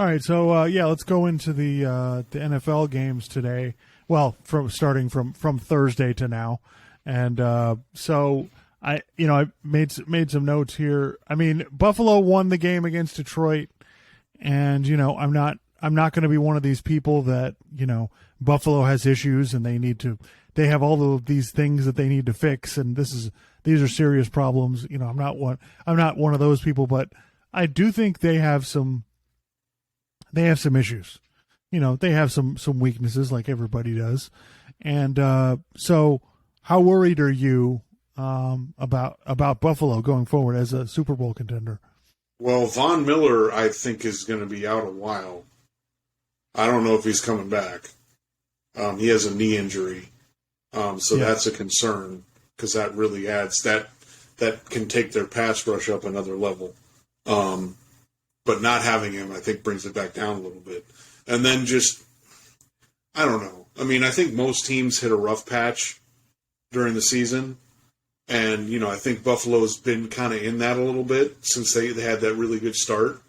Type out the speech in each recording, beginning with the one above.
All right, so let's go into the NFL games today. Well, starting from Thursday to now, and so I made some notes here. I mean, Buffalo won the game against Detroit, and I'm not going to be one of these people that Buffalo has issues and they have all of these things that they need to fix, and these are serious problems. I'm not one of those people, but I do think they have some issues. They have some weaknesses like everybody does. And so how worried are you about Buffalo going forward as a Super Bowl contender? Well, Von Miller, I think, is going to be out a while. I don't know if he's coming back. He has a knee injury. That's a concern because that really adds that can take their pass rush up another level. But not having him, I think, brings it back down a little bit. And then I don't know. I mean, I think most teams hit a rough patch during the season. And, I think Buffalo's been kind of in that a little bit since they had that really good start.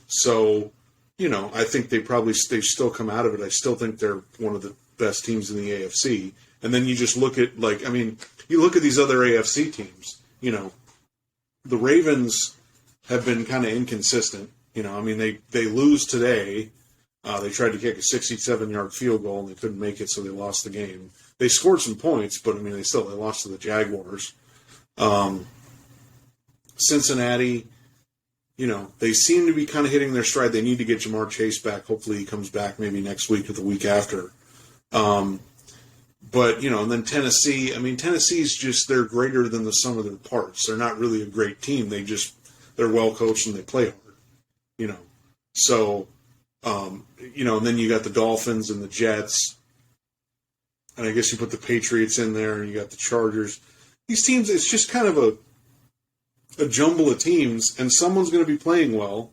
So, I think they still come out of it. I still think they're one of the best teams in the AFC. And then you just look at, you look at these other AFC teams. The Ravens have been kind of inconsistent. They lose today. They tried to kick a 67-yard field goal, and they couldn't make it, so they lost the game. They scored some points, but, they lost to the Jaguars. Cincinnati, they seem to be kind of hitting their stride. They need to get Jamar Chase back. Hopefully he comes back maybe next week or the week after. But, and then Tennessee, Tennessee's they're greater than the sum of their parts. They're not really a great team. They're well coached and they play hard, So, and then you got the Dolphins and the Jets. And I guess you put the Patriots in there and you got the Chargers. These teams, it's just kind of a jumble of teams, and someone's going to be playing well,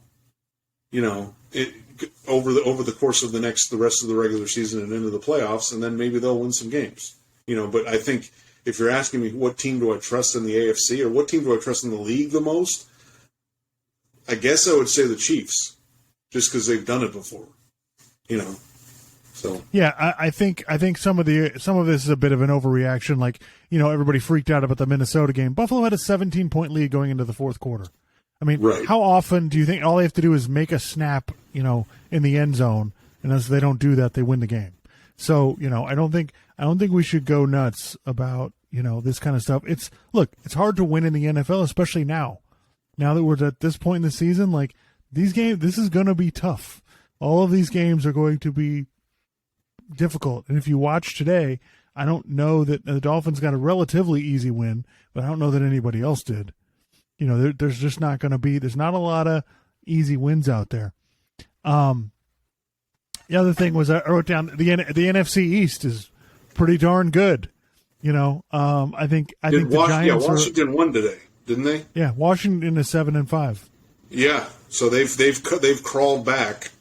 over the course of the rest of the regular season and into the playoffs, and then maybe they'll win some games. But I think if you're asking me what team do I trust in the AFC or what team do I trust in the league the most, I guess I would say the Chiefs, just because they've done it before, So yeah, I think some of this is a bit of an overreaction. Like everybody freaked out about the Minnesota game. Buffalo had a 17-point lead going into the fourth quarter. Right. How often do you think all they have to do is make a snap, in the end zone, and as they don't do that, they win the game? So I don't think we should go nuts about this kind of stuff. It's hard to win in the NFL, especially now. Now that we're at this point in the season, these games, this is going to be tough. All of these games are going to be difficult. And if you watch today, I don't know that the Dolphins got a relatively easy win, but I don't know that anybody else did. There's just not going to be, there's not a lot of easy wins out there. The other thing was I wrote down the NFC East is pretty darn good. I think the Giants. Washington won today, didn't they? Yeah, Washington is 7-5. Yeah, so they've crawled back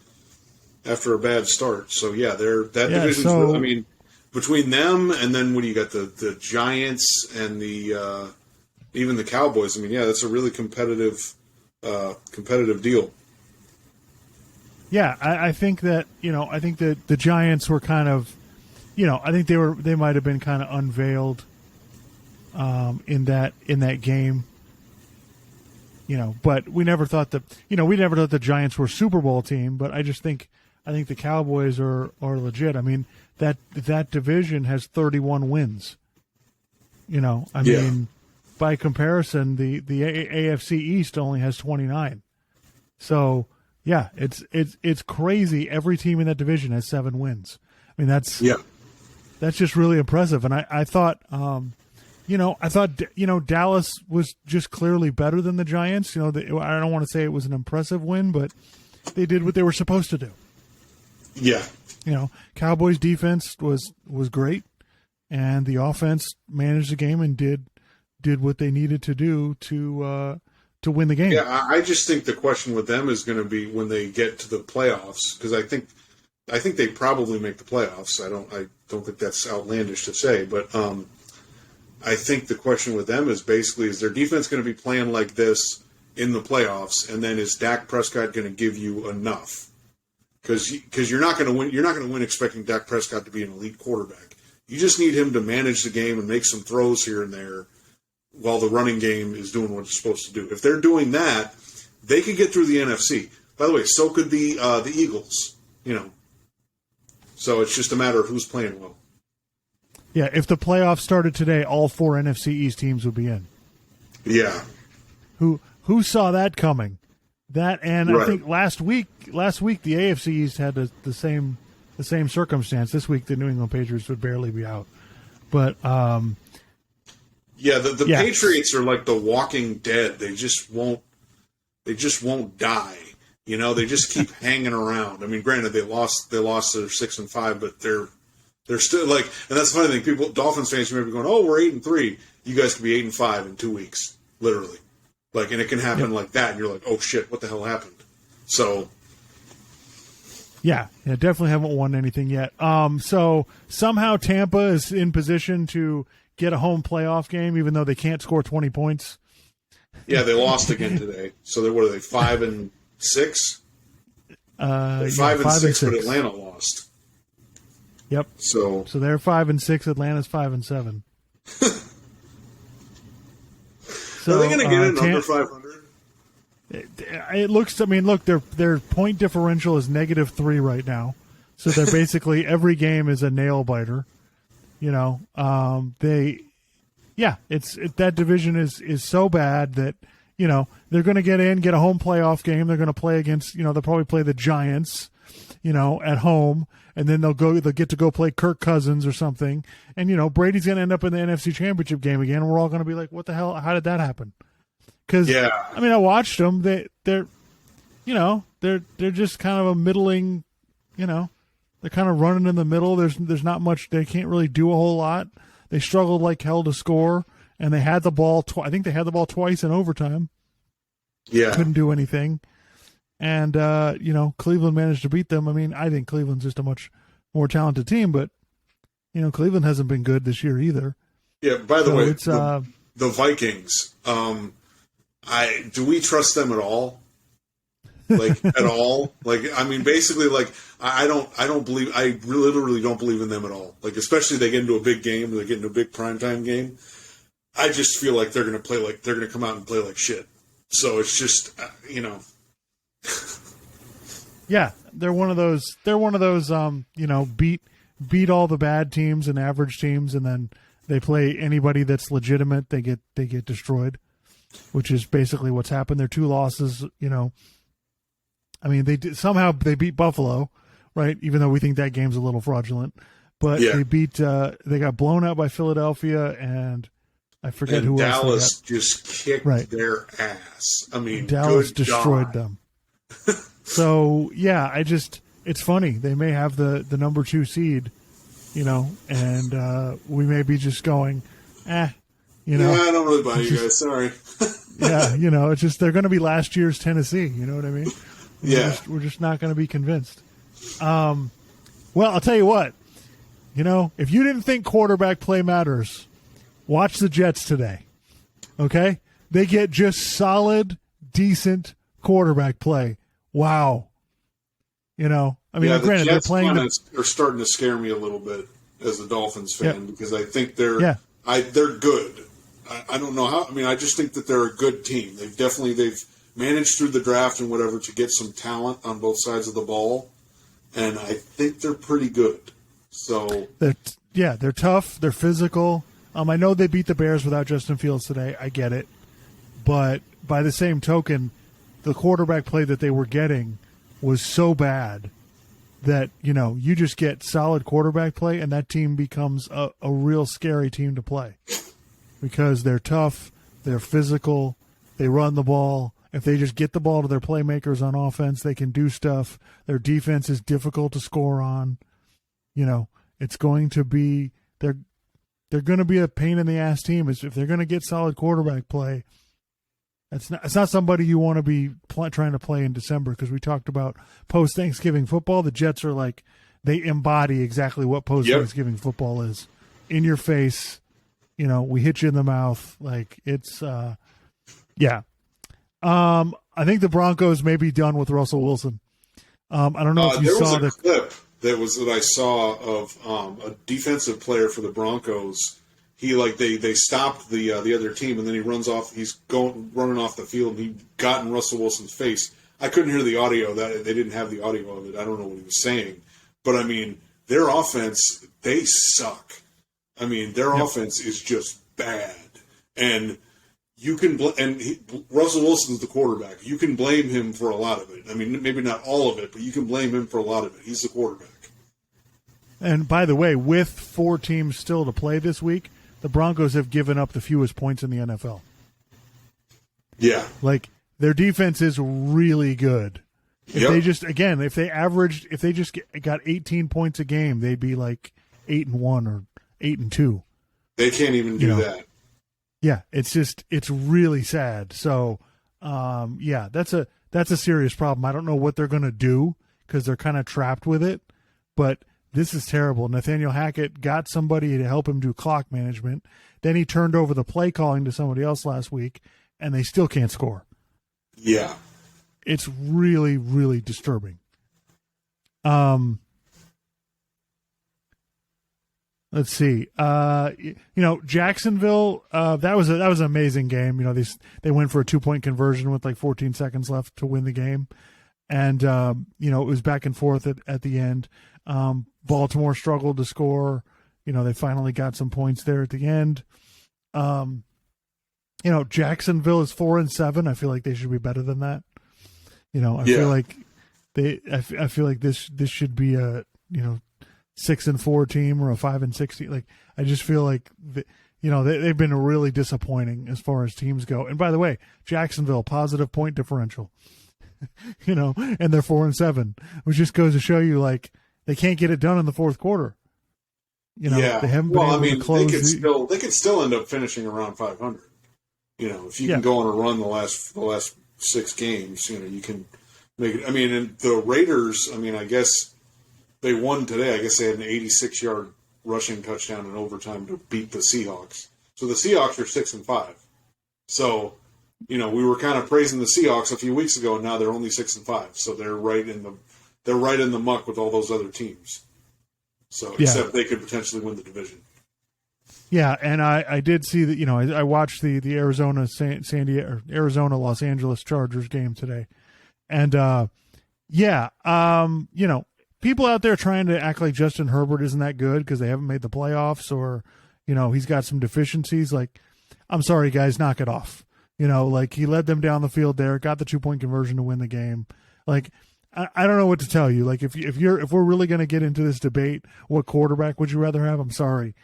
after a bad start. So yeah, division's really, between them and then what do you got, the Giants and the even the Cowboys. That's a really competitive deal. Yeah, I think that I think that the Giants were kind of, I think they might have been kind of unveiled in that game. But we never thought the Giants were a Super Bowl team. But I think the Cowboys are legit. That division has 31 wins. By comparison, the AFC East only has 29. So yeah, it's crazy. Every team in that division has 7 wins. That's just really impressive. And I thought, Dallas was just clearly better than the Giants. I don't want to say it was an impressive win, but they did what they were supposed to do. Yeah. Cowboys defense was great, and the offense managed the game and did what they needed to do to win the game. Yeah, I just think the question with them is going to be when they get to the playoffs, because I think they probably make the playoffs. I don't think that's outlandish to say, but I think the question with them is basically, is their defense going to be playing like this in the playoffs, and then is Dak Prescott going to give you enough because you're not going to win. You're not going to win expecting Dak Prescott to be an elite quarterback. You just need him to manage the game and make some throws here and there while the running game is doing what it's supposed to do. If they're doing that, they could get through the NFC. By the way, so could the Eagles. So it's just a matter of who's playing well. Yeah, if the playoffs started today, all 4 NFC East teams would be in. Yeah. Who saw that coming? That and Right. I think last week the AFC East had the same circumstance. This week the New England Patriots would barely be out. But the Patriots are like the Walking Dead. They just won't die. They just keep hanging around. I mean, granted they lost their 6-5, but they're still like, and that's the funny thing. Dolphins fans, you may be going, "Oh, we're 8-3. You guys could be 8-5 in 2 weeks, literally." Like, and it can happen like that, and you're like, "Oh shit, what the hell happened?" So, yeah, definitely haven't won anything yet. So somehow Tampa is in position to get a home playoff game, even though they can't score 20 points. Yeah, they lost again today. So what are they, 5-6? They're 5-6, but Atlanta lost. Yep. So they're 5-6. Atlanta's 5-7. Are they going to get it under 500? It looks. I mean, look, their point differential is -3 right now, so they're basically every game is a nail biter. That division is so bad that they're going to get a home playoff game. They're going to play against they'll probably play the Giants, at home, and then they'll get to go play Kirk Cousins or something, and Brady's going to end up in the NFC Championship game again. And we're all going to be like, what the hell? How did that happen? Because I mean, I watched them. They're just kind of a middling, they're kind of running in the middle. There's not much. They can't really do a whole lot. They struggled like hell to score, and they had the ball. I think they had the ball twice in overtime. Yeah, couldn't do anything, and Cleveland managed to beat them. I mean, I think Cleveland's just a much more talented team, but Cleveland hasn't been good this year either. Yeah. By the way, it's the Vikings. Do we trust them at all? Like at all? Like, I mean, basically, like I literally don't believe in them at all. Like, especially they get into a big game, or they get into a big primetime game. I just feel like they're going to come out and play like shit. So it's just, Yeah, they're one of those. Beat all the bad teams and average teams, and then they play anybody that's legitimate. They get destroyed, which is basically what's happened. Their 2 losses, I mean, they beat Buffalo, right? Even though we think that game's a little fraudulent, but they got blown out by Philadelphia, and I forget who Dallas else. Just kicked their ass. I mean, Dallas destroyed them. So yeah, it's funny. They may have the number 2 seed, and we may be just going, Yeah, I don't really buy you guys. Sorry. Yeah, it's just they're going to be last year's Tennessee. You know what I mean? We're just not going to be convinced. Well, I'll tell you what. If you didn't think quarterback play matters, watch the Jets today. Okay? They get just solid, decent quarterback play. Wow. I mean, granted, they're playing. Are starting to scare me a little bit as a Dolphins fan because I think they're good. I don't know how. I mean, I just think that they're a good team. They've managed through the draft and whatever to get some talent on both sides of the ball, and I think they're pretty good. So they're tough. They're physical. I know they beat the Bears without Justin Fields today. I get it, but by the same token, the quarterback play that they were getting was so bad that you just get solid quarterback play, and that team becomes a real scary team to play because they're tough, they're physical, they run the ball. If they just get the ball to their playmakers on offense, they can do stuff. Their defense is difficult to score on. It's going to be they're going to be a pain in the ass team. If they're going to get solid quarterback play, it's not somebody you want to be trying to play in December, because we talked about post Thanksgiving football. The Jets are like, they embody exactly what post Thanksgiving football is. In your face, we hit you in the mouth. Like it's I think the Broncos may be done with Russell Wilson. I don't know if you there saw was a clip that I saw of a defensive player for the Broncos. He they stopped the other team, and then he runs off. He's running off the field, and he got in Russell Wilson's face. I couldn't hear the audio. That they didn't have the audio of it. I don't know what he was saying, but I mean, their offense, they suck. I mean, their offense is just bad, and you can Russell Wilson's the quarterback. You can blame him for a lot of it. I mean, maybe not all of it, but you can blame him for a lot of it. He's the quarterback. And by the way, with 4 teams still to play this week, the Broncos have given up the fewest points in the NFL. Yeah. Like, their defense is really good. If they just, again, if they just got 18 points a game, they'd be like 8-1 or 8-2. They can't even do that. Yeah, it's really sad. So, that's a serious problem. I don't know what they're going to do because they're kind of trapped with it, but this is terrible. Nathaniel Hackett got somebody to help him do clock management. Then he turned over the play calling to somebody else last week, and they still can't score. Yeah. It's really, really disturbing. Let's see. Jacksonville, that was an amazing game. They went for a 2-point conversion with like 14 seconds left to win the game. And, it was back and forth at the end. Baltimore struggled to score. They finally got some points there at the end. Jacksonville is 4-7. I feel like they should be better than that. I feel like I feel like this should be a 6-4 team or a 5-6 team. Like, I just feel like they've been really disappointing as far as teams go. And by the way, Jacksonville positive point differential, and they're 4-7, which just goes to show you like they can't get it done in the fourth quarter. They haven't been able to close. They could still end up finishing around 500. If you can go on a run the last 6 games, you can make it. I mean, and the Raiders, I guess they won today. I guess they had an 86-yard rushing touchdown in overtime to beat the Seahawks. So the Seahawks are 6-5. So, we were kind of praising the Seahawks a few weeks ago, and now they're only 6-5. So they're right in the muck with all those other teams. So except they could potentially win the division. Yeah, and I did see that. I watched the Arizona Arizona Los Angeles Chargers game today, and people out there trying to act like Justin Herbert isn't that good because they haven't made the playoffs or he's got some deficiencies. Like, I'm sorry, guys, knock it off. Like, he led them down the field there, got the 2-point conversion to win the game. Like, I don't know what to tell you. Like, if we're really going to get into this debate, what quarterback would you rather have? I'm sorry.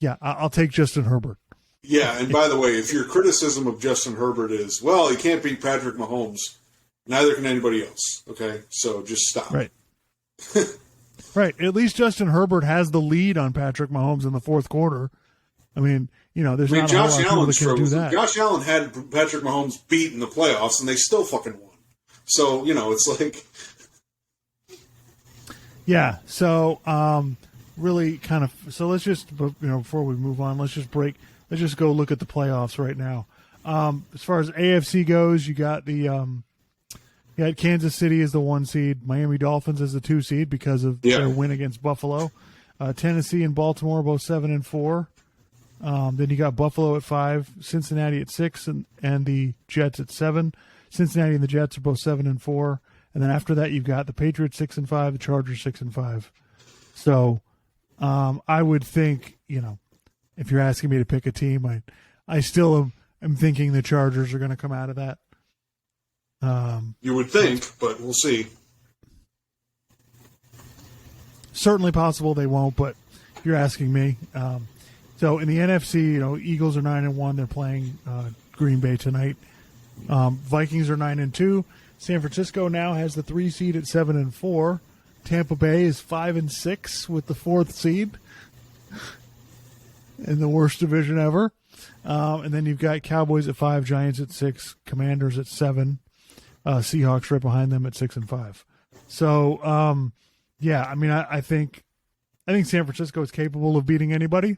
Yeah, I'll take Justin Herbert. Yeah, and by the way, if your criticism of Justin Herbert is, well, he can't beat Patrick Mahomes, neither can anybody else. Okay, so just stop. Right. Right. At least Justin Herbert has the lead on Patrick Mahomes in the fourth quarter. There's not a whole lot of people that can do that. Josh Allen had Patrick Mahomes beat in the playoffs, and they still fucking won. So, it's like... Yeah, so... really kind of, so let's just, before we move on, let's just go look at the playoffs right now. As far as AFC goes, you got Kansas City as the 1 seed, Miami Dolphins as the 2 seed because of their win against Buffalo. Tennessee and Baltimore both 7-4. Then you got Buffalo at 5, Cincinnati at 6, and the Jets at 7. Cincinnati and the Jets are both 7-4. And then after that, you've got the Patriots 6-5, the Chargers 6-5. So, I would think, if you're asking me to pick a team, I still am thinking the Chargers are going to come out of that. You would think, but we'll see. Certainly possible they won't, but if you're asking me. So in the NFC, Eagles are 9-1. They're playing Green Bay tonight. Vikings are 9-2. San Francisco now has the 3 seed at 7-4. Tampa Bay is 5-6 with the 4th seed in the worst division ever. And then you've got Cowboys at 5, Giants at 6, Commanders at 7, Seahawks right behind them at 6-5. So, I think San Francisco is capable of beating anybody,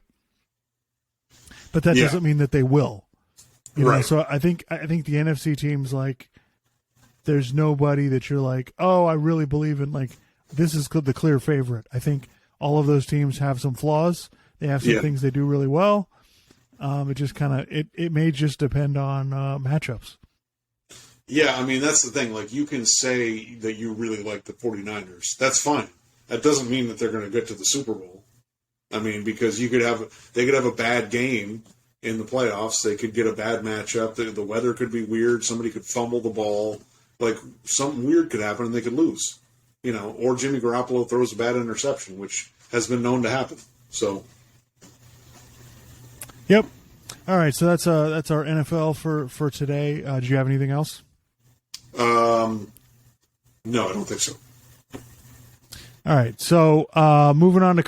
but that doesn't mean that they will. You know, so I think the NFC teams like there's nobody that you're like, oh, I really believe in. Like, this is the clear favorite. I think all of those teams have some flaws. They have some things they do really well. It just kind of it may just depend on matchups. Yeah, I mean, that's the thing. Like, you can say that you really like the 49ers. That's fine. That doesn't mean that they're going to get to the Super Bowl. I mean, because they could have a bad game in the playoffs. They could get a bad matchup. The weather could be weird. Somebody could fumble the ball. Like, something weird could happen and they could lose. Or Jimmy Garoppolo throws a bad interception, which has been known to happen. So. Yep. All right. So that's our NFL for today. Do you have anything else? No, I don't think so. All right. So moving on to